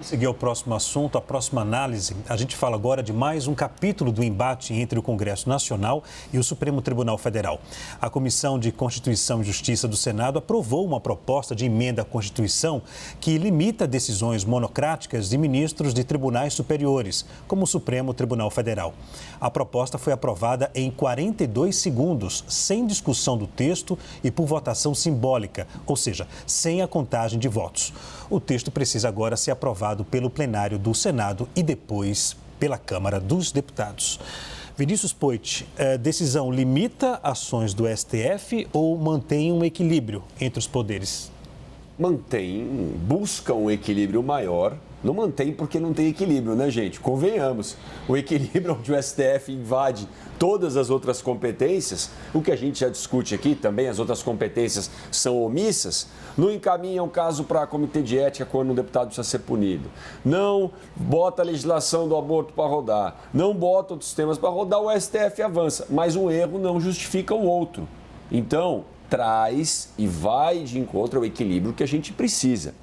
Seguir ao próximo assunto, a próxima análise. A gente fala agora de mais um capítulo do embate entre o Congresso Nacional e o Supremo Tribunal Federal. A Comissão de Constituição e Justiça do Senado aprovou uma proposta de emenda à Constituição que limita decisões monocráticas de ministros de tribunais superiores, como o Supremo Tribunal Federal. A proposta foi aprovada em 42 segundos, sem discussão do texto e por votação simbólica, ou seja, sem a contagem de votos. O texto precisa agora ser aprovado pelo plenário do Senado e depois pela Câmara dos Deputados. Vinícius Poit, a decisão limita ações do STF ou mantém um equilíbrio entre os poderes? Mantém, busca um equilíbrio maior. Não mantém porque não tem equilíbrio, né, gente? Convenhamos. O equilíbrio onde o STF invade todas as outras competências, o que a gente já discute aqui, também as outras competências são omissas, não encaminha um caso para comitê de ética quando um deputado precisa ser punido. Não bota a legislação do aborto para rodar. Não bota outros temas para rodar, o STF avança. Mas um erro não justifica o outro. Então, traz e vai de encontro ao equilíbrio que a gente precisa.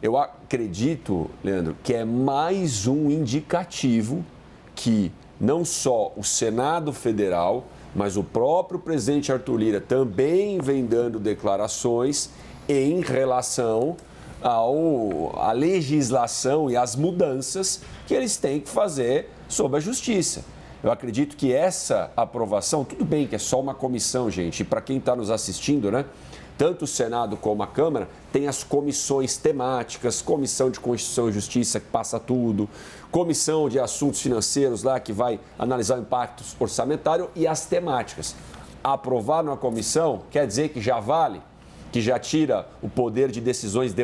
Eu acredito, Leandro, que é mais um indicativo que não só o Senado Federal, mas o próprio presidente Arthur Lira também vem dando declarações em relação à legislação e às mudanças que eles têm que fazer sobre a justiça. Eu acredito que essa aprovação, tudo bem que é só uma comissão, gente, e para quem está nos assistindo, né? Tanto o Senado como a Câmara tem as comissões temáticas, Comissão de Constituição e Justiça, que passa tudo, Comissão de Assuntos Financeiros, lá que vai analisar o impacto orçamentário, e as temáticas. Aprovar numa comissão quer dizer que já vale, que já tira o poder de decisões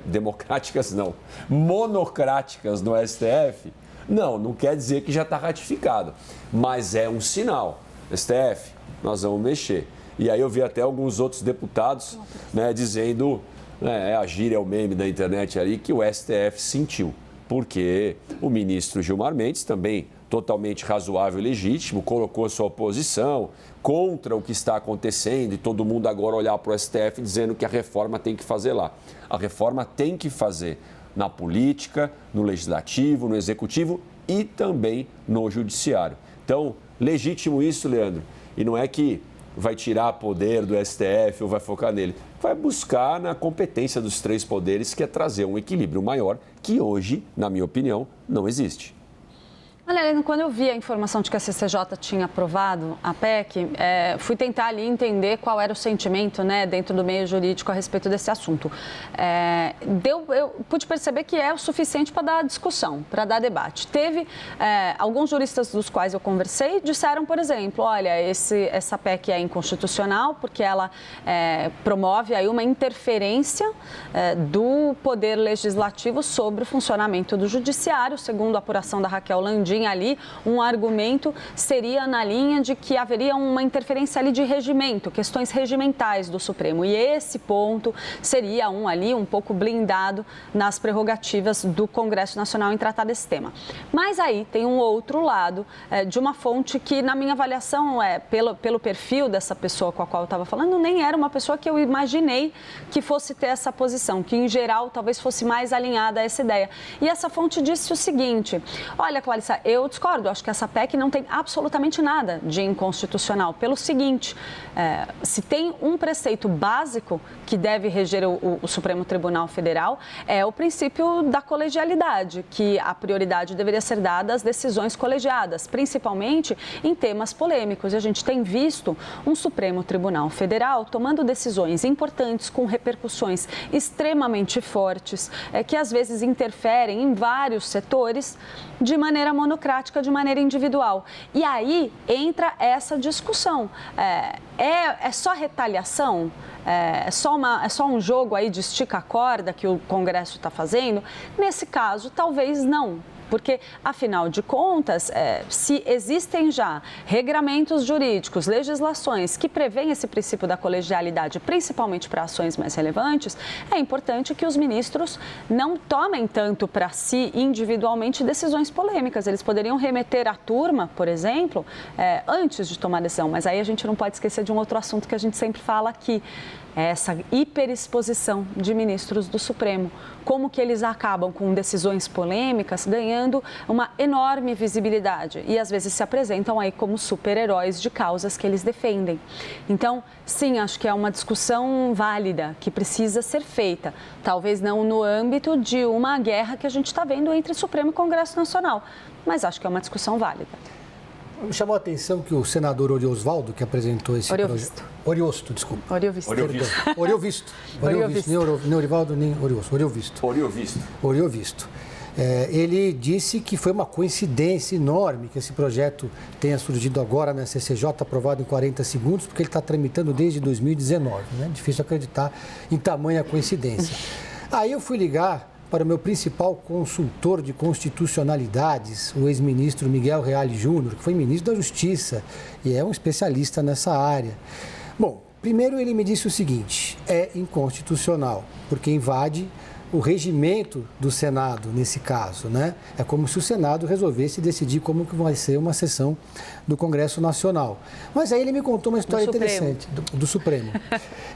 democráticas, não, monocráticas no STF? Não quer dizer que já está ratificado, mas é um sinal. STF, nós vamos mexer. E aí eu vi até alguns outros deputados, né, dizendo, a gíria, o meme da internet ali, que o STF sentiu. Porque o ministro Gilmar Mendes, também totalmente razoável e legítimo, colocou sua oposição contra o que está acontecendo e todo mundo agora olhar para o STF dizendo que a reforma tem que fazer lá. A reforma tem que fazer na política, no legislativo, no executivo e também no judiciário. Então, legítimo isso, Leandro. E não é que vai tirar poder do STF ou vai focar nele. Vai buscar na competência dos três poderes, que é trazer um equilíbrio maior, que hoje, na minha opinião, não existe. Olha, Helena, quando eu vi a informação de que a CCJ tinha aprovado a PEC, fui tentar ali entender qual era o sentimento, né, dentro do meio jurídico a respeito desse assunto. Eu pude perceber que é o suficiente para dar discussão, para dar debate. Teve alguns juristas dos quais eu conversei, disseram, por exemplo, olha, essa PEC é inconstitucional porque ela promove aí uma interferência do poder legislativo sobre o funcionamento do judiciário, segundo a apuração da Raquel Landim. Ali, um argumento seria na linha de que haveria uma interferência ali de regimento, questões regimentais do Supremo. E esse ponto seria um pouco blindado nas prerrogativas do Congresso Nacional em tratar desse tema. Mas aí tem um outro lado de uma fonte que, na minha avaliação, pelo perfil dessa pessoa com a qual eu estava falando, nem era uma pessoa que eu imaginei que fosse ter essa posição, que em geral talvez fosse mais alinhada a essa ideia. E essa fonte disse o seguinte: olha, Clarissa, eu discordo, acho que essa PEC não tem absolutamente nada de inconstitucional. Pelo seguinte, se tem um preceito básico que deve reger o Supremo Tribunal Federal, é o princípio da colegialidade, que a prioridade deveria ser dada às decisões colegiadas, principalmente em temas polêmicos. E a gente tem visto um Supremo Tribunal Federal tomando decisões importantes com repercussões extremamente fortes, que às vezes interferem em vários setores de maneira monocrática, de maneira individual. E aí entra essa discussão. É só retaliação? É só um jogo aí de estica-corda que o Congresso está fazendo? Nesse caso, talvez não. Porque, afinal de contas, se existem já regramentos jurídicos, legislações que prevêem esse princípio da colegialidade, principalmente para ações mais relevantes, é importante que os ministros não tomem tanto para si individualmente decisões polêmicas. Eles poderiam remeter à turma, por exemplo, antes de tomar decisão. Mas aí a gente não pode esquecer de um outro assunto que a gente sempre fala aqui. é essa hiperexposição de ministros do Supremo. Como que eles acabam com decisões polêmicas ganhando uma enorme visibilidade e às vezes se apresentam aí como super-heróis de causas que eles defendem. Então, sim, acho que é uma discussão válida que precisa ser feita, talvez não no âmbito de uma guerra que a gente está vendo entre Supremo e Congresso Nacional, mas acho que é uma discussão válida. Me chamou a atenção que o senador Oriosvaldo, que apresentou esse projeto... Oriovisto, desculpa. Oriovisto. Oriovisto. Nem Orivaldo, nem Oriovisto. Oriovisto. Ele disse que foi uma coincidência enorme que esse projeto tenha surgido agora na CCJ, aprovado em 40 segundos, porque ele está tramitando desde 2019. Né? Difícil acreditar em tamanha coincidência. Aí eu fui ligar para o meu principal consultor de constitucionalidades, o ex-ministro Miguel Reale Júnior, que foi ministro da Justiça e é um especialista nessa área. Bom, primeiro ele me disse o seguinte: é inconstitucional, porque invade o regimento do Senado, nesse caso, né? É como se o Senado resolvesse decidir como que vai ser uma sessão do Congresso Nacional. Mas aí ele me contou uma história interessante, do Supremo.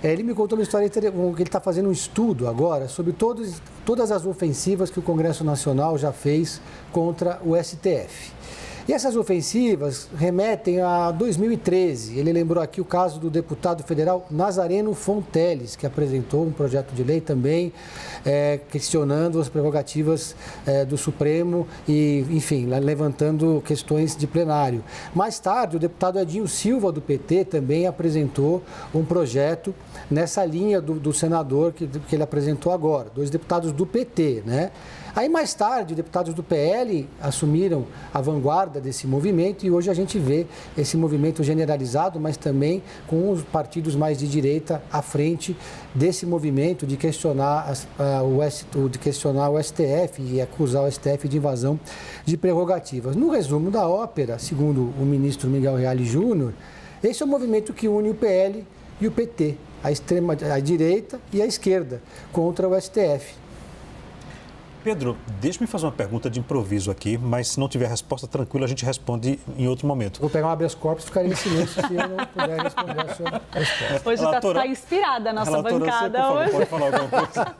Ele me contou uma história interessante, que ele está fazendo um estudo agora sobre todas as ofensivas que o Congresso Nacional já fez contra o STF. E essas ofensivas remetem a 2013. Ele lembrou aqui o caso do deputado federal Nazareno Fonteles, que apresentou um projeto de lei também questionando as prerrogativas do Supremo e, enfim, levantando questões de plenário. Mais tarde, o deputado Edinho Silva, do PT, também apresentou um projeto nessa linha do senador que ele apresentou agora, 2 deputados do PT, né? Aí, mais tarde, deputados do PL assumiram a vanguarda desse movimento e hoje a gente vê esse movimento generalizado, mas também com os partidos mais de direita à frente desse movimento de questionar o STF e acusar o STF de invasão de prerrogativas. No resumo da ópera, segundo o ministro Miguel Reale Júnior, esse é o movimento que une o PL e o PT, a direita e a esquerda, contra o STF. Pedro, deixa-me fazer uma pergunta de improviso aqui, mas se não tiver resposta, tranquilo, a gente responde em outro momento. Vou pegar um habeas corpus e ficar em silêncio se eu não puder responder a sua resposta. Hoje está inspirada a nossa bancada. Você, por favor, pode falar alguma coisa?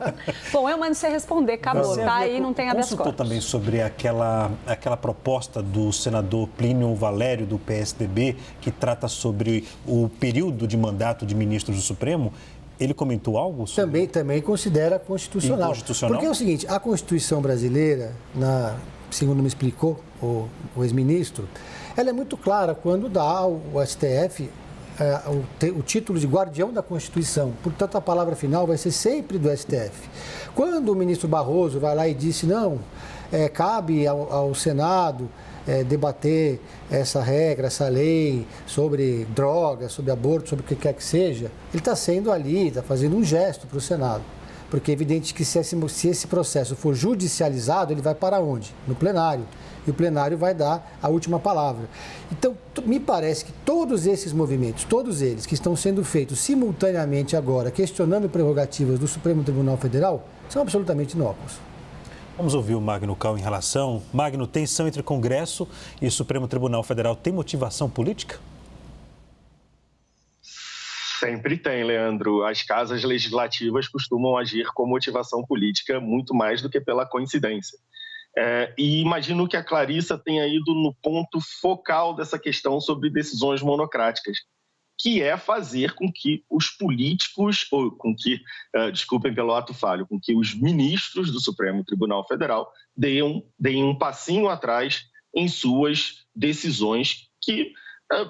Bom, eu mando você responder, acabou, tá? Aí não tem habeas corpus. Consultou também sobre aquela proposta do senador Plínio Valério, do PSDB, que trata sobre o período de mandato de ministros do Supremo. Ele comentou algo sobre... Também considera constitucional. Porque é o seguinte, a Constituição brasileira, segundo me explicou o ex-ministro, ela é muito clara quando dá ao STF o título de guardião da Constituição. Portanto, a palavra final vai ser sempre do STF. Quando o ministro Barroso vai lá e disse, não, cabe ao Senado debater essa regra, essa lei sobre drogas, sobre aborto, sobre o que quer que seja, ele está sendo ali, está fazendo um gesto para o Senado. Porque é evidente que se esse processo for judicializado, ele vai para onde? No plenário. E o plenário vai dar a última palavra. Então, me parece que todos esses movimentos, todos eles que estão sendo feitos simultaneamente agora, questionando prerrogativas do Supremo Tribunal Federal, são absolutamente inócuos. Vamos ouvir o Magno Cal em relação. Magno, tensão entre Congresso e Supremo Tribunal Federal tem motivação política? Sempre tem, Leandro. As casas legislativas costumam agir com motivação política muito mais do que pela coincidência. E imagino que a Clarissa tenha ido no ponto focal dessa questão sobre decisões monocráticas, que é fazer com que os políticos, desculpem pelo ato falho, com que os ministros do Supremo Tribunal Federal deem um passinho atrás em suas decisões que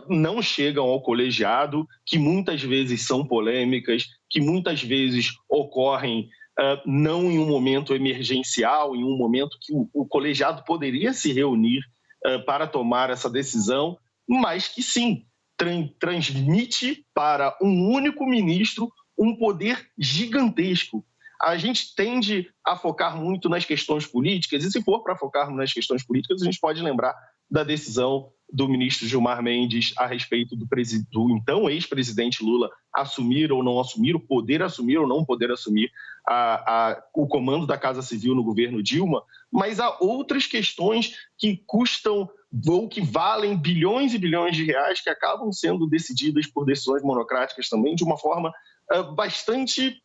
não chegam ao colegiado, que muitas vezes são polêmicas, que muitas vezes ocorrem não em um momento emergencial, em um momento que o colegiado poderia se reunir para tomar essa decisão, mas que sim, transmite para um único ministro um poder gigantesco. A gente tende a focar muito nas questões políticas, e se for para focarmos nas questões políticas, a gente pode lembrar da decisão do ministro Gilmar Mendes a respeito do então ex-presidente Lula assumir ou não assumir, o poder assumir ou não poder assumir o comando da Casa Civil no governo Dilma, mas há outras questões que custam ou que valem bilhões e bilhões de reais, que acabam sendo decididas por decisões monocráticas também, de uma forma bastante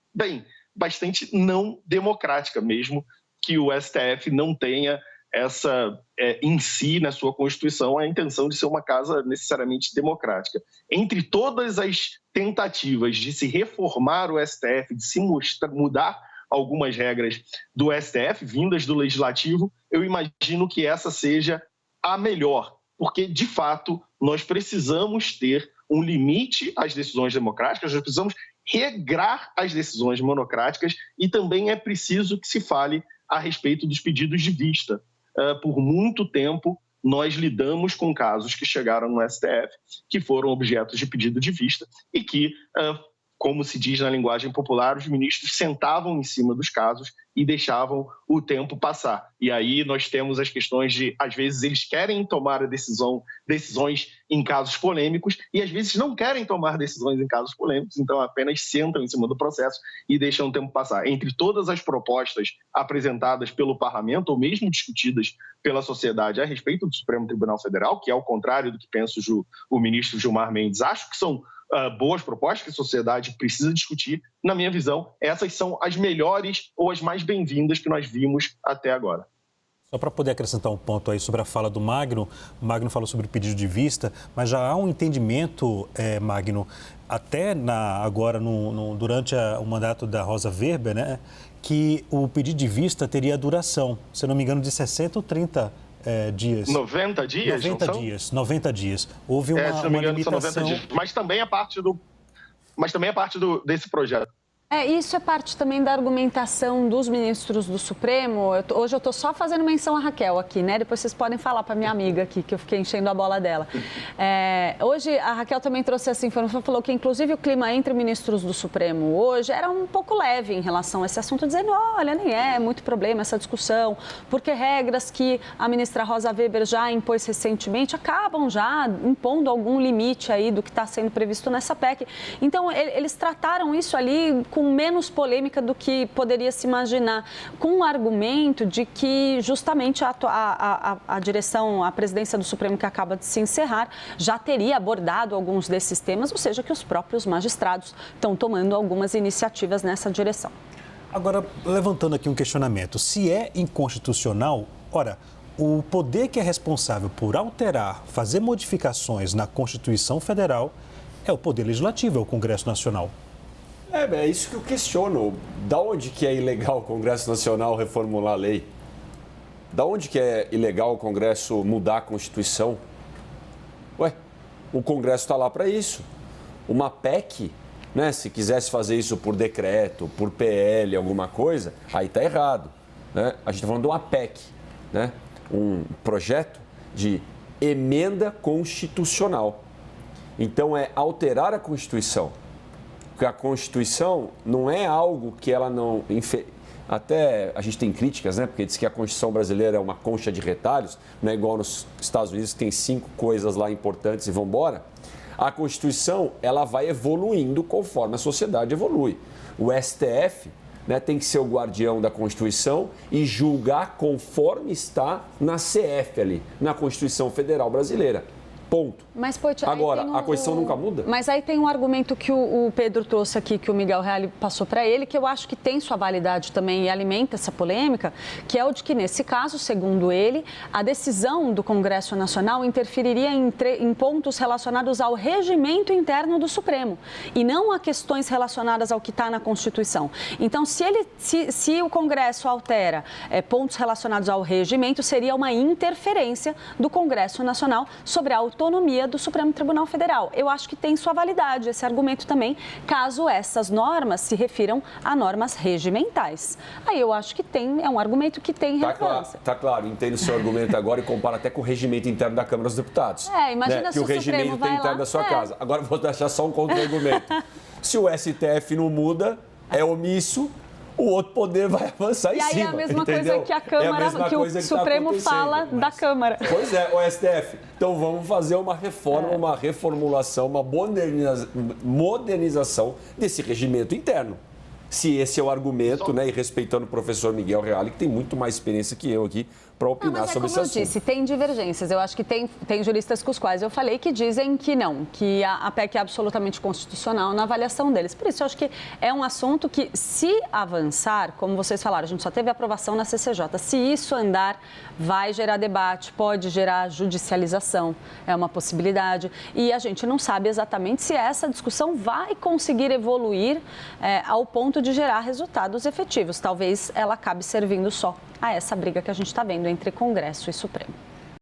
não democrática, mesmo que o STF não tenha essa, em si, na sua Constituição, a intenção de ser uma casa necessariamente democrática. Entre todas as tentativas de se reformar o STF, de se mudar algumas regras do STF, vindas do Legislativo, eu imagino que essa seja a melhor, porque, de fato, nós precisamos ter um limite às decisões democráticas, nós precisamos regrar as decisões monocráticas e também é preciso que se fale a respeito dos pedidos de vista. Por muito tempo, nós lidamos com casos que chegaram no STF, que foram objetos de pedido de vista e que, como se diz na linguagem popular, os ministros sentavam em cima dos casos e deixavam o tempo passar. E aí nós temos as questões de, às vezes, eles querem tomar decisões em casos polêmicos e, às vezes, não querem tomar decisões em casos polêmicos, então apenas sentam em cima do processo e deixam o tempo passar. Entre todas as propostas apresentadas pelo parlamento, ou mesmo discutidas pela sociedade a respeito do Supremo Tribunal Federal, que é ao contrário do que pensa o ministro Gilmar Mendes, acho que são boas propostas que a sociedade precisa discutir. Na minha visão, essas são as melhores ou as mais bem-vindas que nós vimos até agora. Só para poder acrescentar um ponto aí sobre a fala do Magno, o Magno falou sobre o pedido de vista, mas já há um entendimento, Magno, até agora durante o mandato da Rosa Weber, né, que o pedido de vista teria duração, se não me engano, de 60 ou 30 dias. 90 dias? 90 dias. Houve uma, se não me engano, limitação. São 90 dias. Mas também é parte desse projeto. Isso é parte também da argumentação dos ministros do Supremo. Hoje eu estou só fazendo menção a Raquel aqui, né? Depois vocês podem falar para minha amiga aqui, que eu fiquei enchendo a bola dela. Hoje a Raquel também trouxe essa informação, falou que inclusive o clima entre ministros do Supremo hoje era um pouco leve em relação a esse assunto, dizendo, olha, nem é muito problema essa discussão, porque regras que a ministra Rosa Weber já impôs recentemente acabam já impondo algum limite aí do que está sendo previsto nessa PEC. Então, eles trataram isso ali com menos polêmica do que poderia se imaginar, com o argumento de que justamente a direção, a presidência do Supremo que acaba de se encerrar, já teria abordado alguns desses temas, ou seja, que os próprios magistrados estão tomando algumas iniciativas nessa direção. Agora, levantando aqui um questionamento, se é inconstitucional, ora, o poder que é responsável por alterar, fazer modificações na Constituição Federal é o Poder Legislativo, é o Congresso Nacional. É isso que eu questiono. Da onde que é ilegal o Congresso Nacional reformular a lei? Da onde que é ilegal o Congresso mudar a Constituição? O Congresso está lá para isso. Uma PEC, né, se quisesse fazer isso por decreto, por PL, alguma coisa, aí está errado. Né? A gente está falando de uma PEC, né? Um projeto de emenda constitucional. Então, é alterar a Constituição. Porque a Constituição não é algo que ela não... Até a gente tem críticas, né? Porque diz que a Constituição brasileira é uma concha de retalhos, não é igual nos Estados Unidos, que tem 5 coisas lá importantes e vão embora. A Constituição, ela vai evoluindo conforme a sociedade evolui. O STF, né, tem que ser o guardião da Constituição e julgar conforme está na CF ali, na Constituição Federal Brasileira. Ponto. Mas, Poit, agora, a Constituição nunca muda? Mas aí tem um argumento que o Pedro trouxe aqui, que o Miguel Reale passou para ele, que eu acho que tem sua validade também e alimenta essa polêmica, que é o de que, nesse caso, segundo ele, a decisão do Congresso Nacional interferiria em pontos relacionados ao regimento interno do Supremo e não a questões relacionadas ao que está na Constituição. Então, se o Congresso altera pontos relacionados ao regimento, seria uma interferência do Congresso Nacional sobre a autonomia do Supremo Tribunal Federal. Eu acho que tem sua validade esse argumento também, caso essas normas se refiram a normas regimentais. Aí eu acho que é um argumento que tem relevância. Tá claro, entendo o seu argumento agora e compara até com o regimento interno da Câmara dos Deputados. Imagina, né? Se o regimento tem interno da sua casa. Agora vou deixar só um contra-argumento. Se o STF não muda, é omisso, o outro poder vai avançar em cima. E aí é a mesma coisa que a Câmara, que o Supremo fala da Câmara. Pois é, o STF. Então vamos fazer uma reforma, uma reformulação, uma modernização desse regimento interno. se esse é o argumento, né? E respeitando o professor Miguel Reale, que tem muito mais experiência que eu aqui para opinar sobre esse assunto. Como eu disse, tem divergências. Eu acho que tem juristas com os quais eu falei que dizem que não, que a PEC é absolutamente constitucional na avaliação deles. Por isso, eu acho que é um assunto que, se avançar, como vocês falaram, a gente só teve aprovação na CCJ. Se isso andar, vai gerar debate, pode gerar judicialização, é uma possibilidade. E a gente não sabe exatamente se essa discussão vai conseguir evoluir ao ponto de gerar resultados efetivos. Talvez ela acabe servindo só a essa briga que a gente está vendo entre Congresso e Supremo.